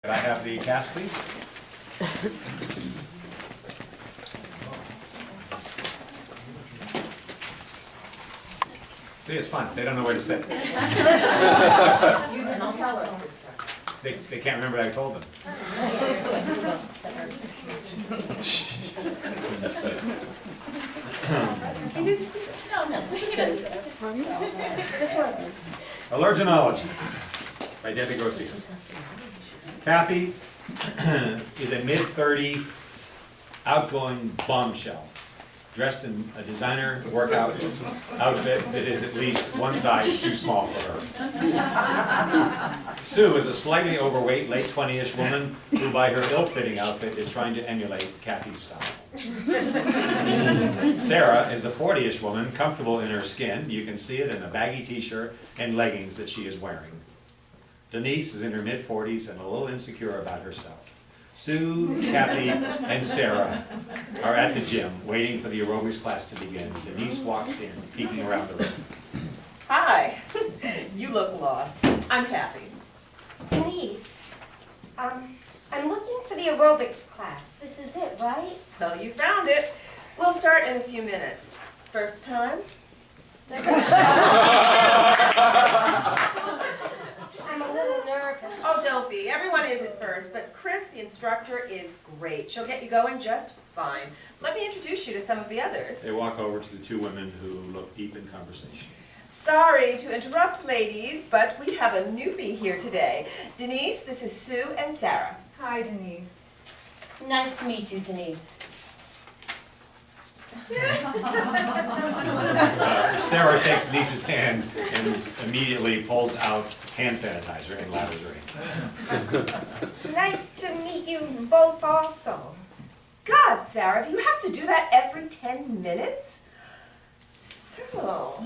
Could I have the cast, please? See, it's fun. They don't know where to sit. You didn't tell us this time. They can't remember I told them. Allergenology by Debbie Grotheer. Kathy is a mid-30 outgoing bombshell, dressed in a designer workout outfit that is at least one size too small for her. Sue is a slightly overweight, late 20-ish woman who by her ill-fitting outfit is trying to emulate Kathy's style. Sarah is a 40-ish woman, comfortable in her skin. You can see it in a baggy t-shirt and leggings that she is wearing. Denise is in her mid-40s and a little insecure about herself. Sue, Kathy, and Sarah are at the gym waiting for the aerobics class to begin. Denise walks in, peeking around the room. Hi. You look lost. I'm Kathy. Denise, I'm looking for the aerobics class. This is it, right? Well, you found it. We'll start in a few minutes. First time? I'm a little nervous. Oh, don't be. Everyone is at first, but Chris, the instructor, is great. She'll get you going just fine. Let me introduce you to some of the others. They walk over to the two women who look deep in conversation. Sorry to interrupt, ladies, but we have a newbie here today. Denise, this is Sue and Sarah. Hi, Denise. Nice to meet you, Denise. Sarah shakes Denise's hand and immediately pulls out hand sanitizer and lathers her hand. Nice to meet you both also. God, Sarah, do you have to do that every 10 minutes? So,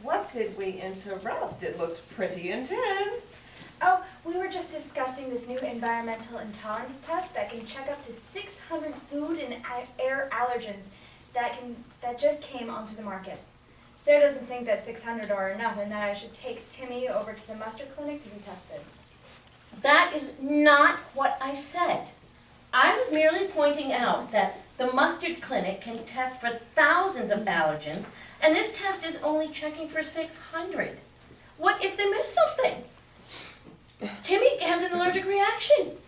what did we interrupt? It looked pretty intense. Oh, we were just discussing this new environmental intolerance test that can check up to 600 food and air allergens that just came onto the market. Sarah doesn't think that 600 are enough and that I should take Timmy over to the mustard clinic to be tested. That is not what I said. I was merely pointing out that the mustard clinic can test for thousands of allergens, and this test is only checking for 600. What if they miss something? Timmy has an allergic reaction.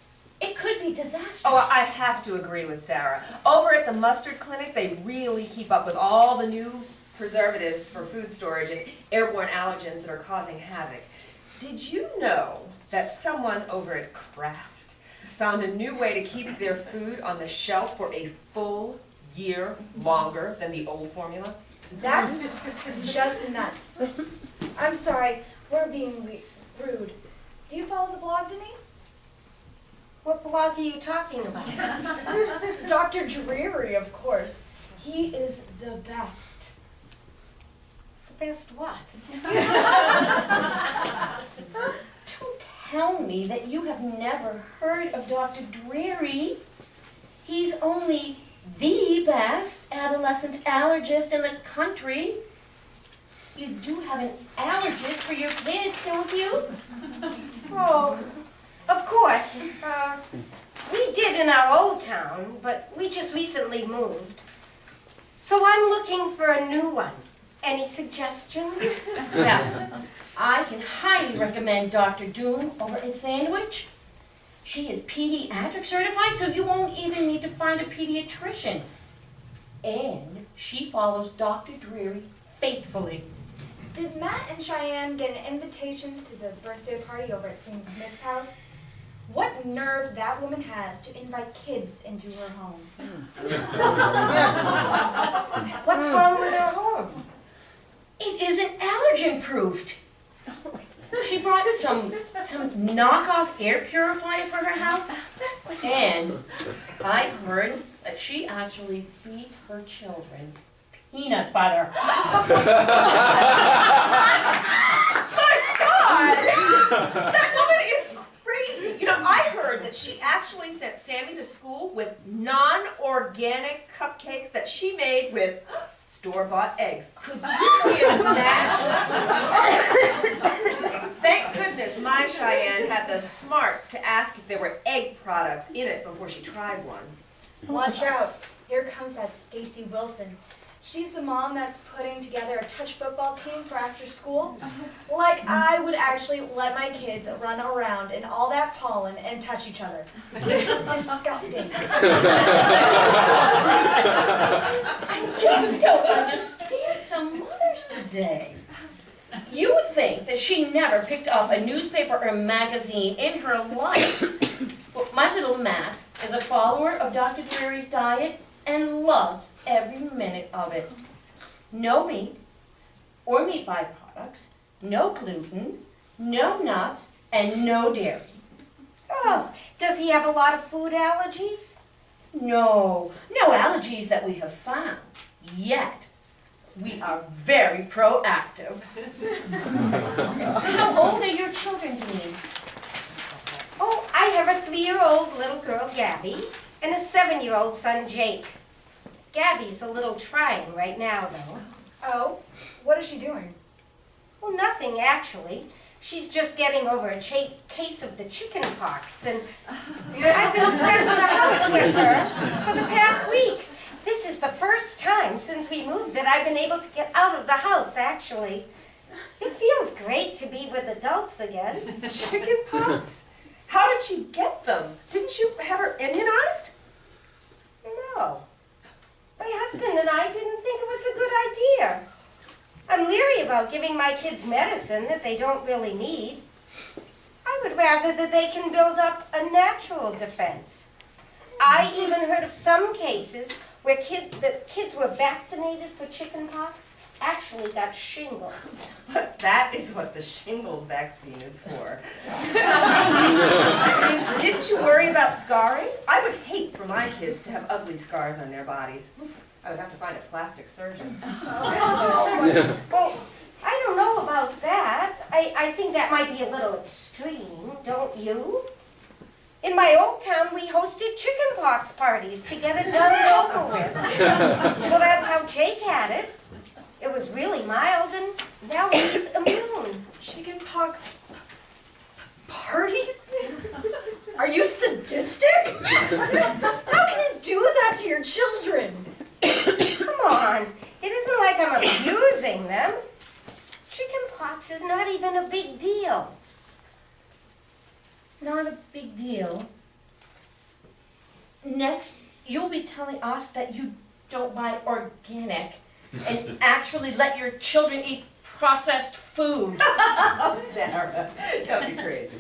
It could be disastrous. Oh, I have to agree with Sarah. Over at the mustard clinic, they really keep up with all the new preservatives for food storage and airborne allergens that are causing havoc. Did you know that someone over at Kraft found a new way to keep their food on the shelf for a full year longer than the old formula? That's just nuts. I'm sorry, we're being rude. Do you follow the blog, Denise? What blog are you talking about? Dr. Dreary, of course. He is the best. The best what? Don't tell me that you have never heard of Dr. Dreary. He's only the best adolescent allergist in the country. You do have an allergist for your kids, don't you? Oh, of course. We did in our old town, but we just recently moved. So I'm looking for a new one. Any suggestions? Now, I can highly recommend Dr. Doom over in Sandwich. She is pediatric certified, so you won't even need to find a pediatrician. And she follows Dr. Dreary faithfully. Did Matt and Cheyenne get invitations to the birthday party over at St. Smith's house? What nerve that woman has to invite kids into her home. What's wrong with her home? It isn't allergen proofed. She brought some knockoff air purifier for her house, and I've heard that she actually feeds her children peanut butter. My God! That woman is crazy. You know, I heard that she actually sent Sammy to school with non-organic cupcakes that she made with store-bought eggs. Could you imagine? Thank goodness my Cheyenne had the smarts to ask if there were egg products in it before she tried one. Watch out. Here comes that Stacy Wilson. She's the mom that's putting together a touch football team for after school. Like I would actually let my kids run around in all that pollen and touch each other. Disgusting. I just don't understand some mothers today. You would think that she never picked up a newspaper or a magazine in her life. Well, my little Matt is a follower of Dr. Dreary's diet and loves every minute of it. No meat or meat byproducts, no gluten, no nuts, and no dairy. Oh, does he have a lot of food allergies? No allergies that we have found yet. We are very proactive. How old are your children, Denise? Oh, I have a 3-year-old little girl, Gabby, and a 7-year-old son, Jake. Gabby's a little trying right now, though. Oh, what is she doing? Well, nothing, actually. She's just getting over a case of the chicken pox, and I've been stuck in the house with her for the past week. This is the first time since we moved that I've been able to get out of the house, actually. It feels great to be with adults again. Chicken pox? How did she get them? Didn't you have her immunized? No. My husband and I didn't think it was a good idea. I'm leery about giving my kids medicine that they don't really need. I would rather that they can build up a natural defense. I even heard of some cases where kids were vaccinated for chickenpox actually got shingles. But that is what the shingles vaccine is for. Didn't you worry about scarring? I would hate for my kids to have ugly scars on their bodies. I would have to find a plastic surgeon. Well, I don't know about that. I think that might be a little extreme, don't you? In my old town, we hosted chickenpox parties to get it done and over with. Well, that's how Jake had it. It was really mild, and now he's immune. Chickenpox parties? Are you sadistic? How can you do that to your children? Come on, it isn't like I'm abusing them. Chickenpox is not even a big deal. Not a big deal. Next, you'll be telling us that you don't buy organic and actually let your children eat processed food. Oh, Sarah, don't be crazy.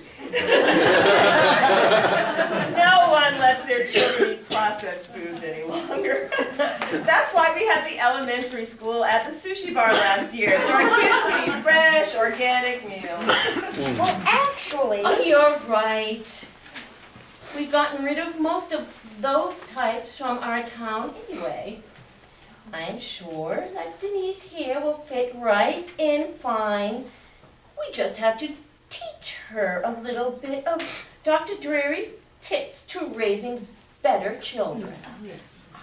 No one lets their children eat processed foods any longer. That's why we had the elementary school at the sushi bar last year, so our kids could eat fresh, organic meals. Well, actually... Oh, you're right. We've gotten rid of most of those types from our town anyway. I'm sure that Denise here will fit right in fine. We just have to teach her a little bit of Dr. Dreary's tips to raising better children.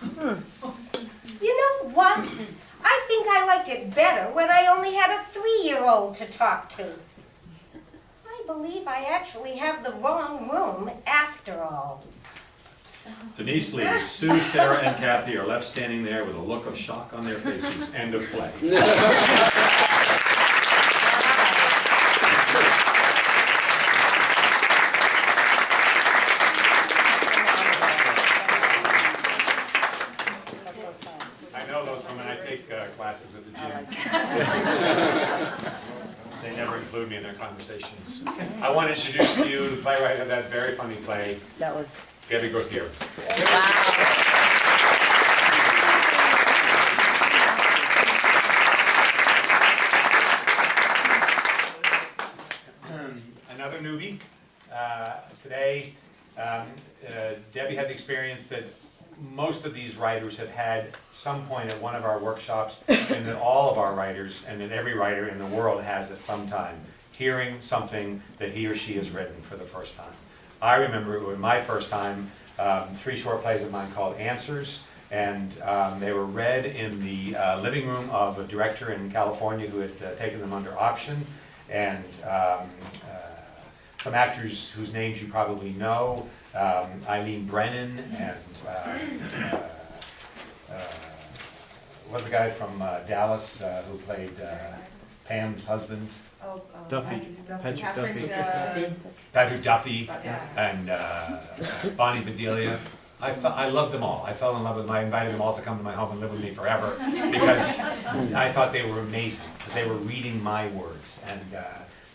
You know what? I think I liked it better when I only had a 3-year-old to talk to. I believe I actually have the wrong room after all. Denise leaves. Sue, Sarah, and Kathy are left standing there with a look of shock on their faces. End of play. I know those from when I take classes at the gym. They never include me in their conversations. I want to introduce to you the playwright of that very funny play, That was Grotheer. Another newbie. Today, Debbie had the experience that most of these writers have had some point at one of our workshops, and that all of our writers, and that every writer in the world has at some time, hearing something that he or she has written for the first time. I remember it was my first time, 3 short plays of mine called Answers, and they were read in the living room of a director in California who had taken them under option, and some actors whose names you probably know, Eileen Brennan and what's the guy from Dallas who played Pam's husband? Duffy. Patrick Duffy. Patrick Duffy and Bonnie Bedelia. I loved them all. I fell in love with them. I invited them all to come to my home and live with me forever because I thought they were amazing, because they were reading my words. And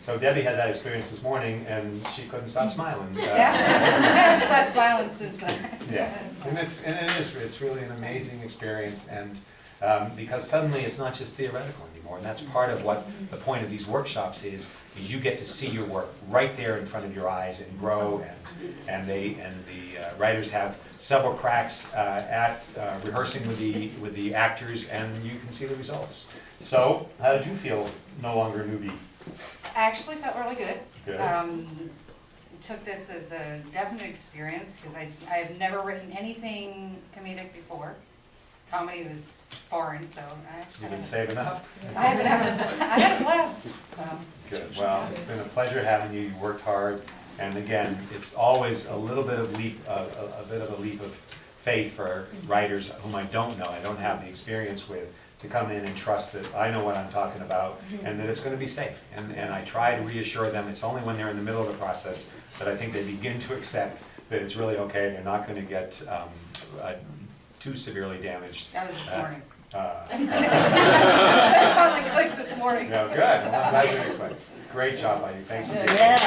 so Debbie had that experience this morning and she couldn't stop smiling. I haven't stopped smiling since then. Yeah, and it's really an amazing experience, and because suddenly it's not just theoretical anymore, and that's part of what the point of these workshops is you get to see your work right there in front of your eyes and grow, and the writers have several cracks at rehearsing with the actors, and you can see the results. So, how did you feel no longer a newbie? I actually felt really good. Good. Took this as a definite experience because I have never written anything comedic before. Comedy was foreign, so I actually You've been saving up? I had a blast. Good. Well, it's been a pleasure having you. You worked hard, and again, it's always a little bit of a leap of faith for writers whom I don't know. I don't have the experience with, to come in and trust that I know what I'm talking about and that it's going to be safe. And I try to reassure them. It's only when they're in the middle of the process that I think they begin to accept that it's really okay. They're not going to get too severely damaged. That was this morning. Uh, I finally clicked this morning. No, good. Well, I'm glad you explained. Great job, Heidi. Thank you. Yeah.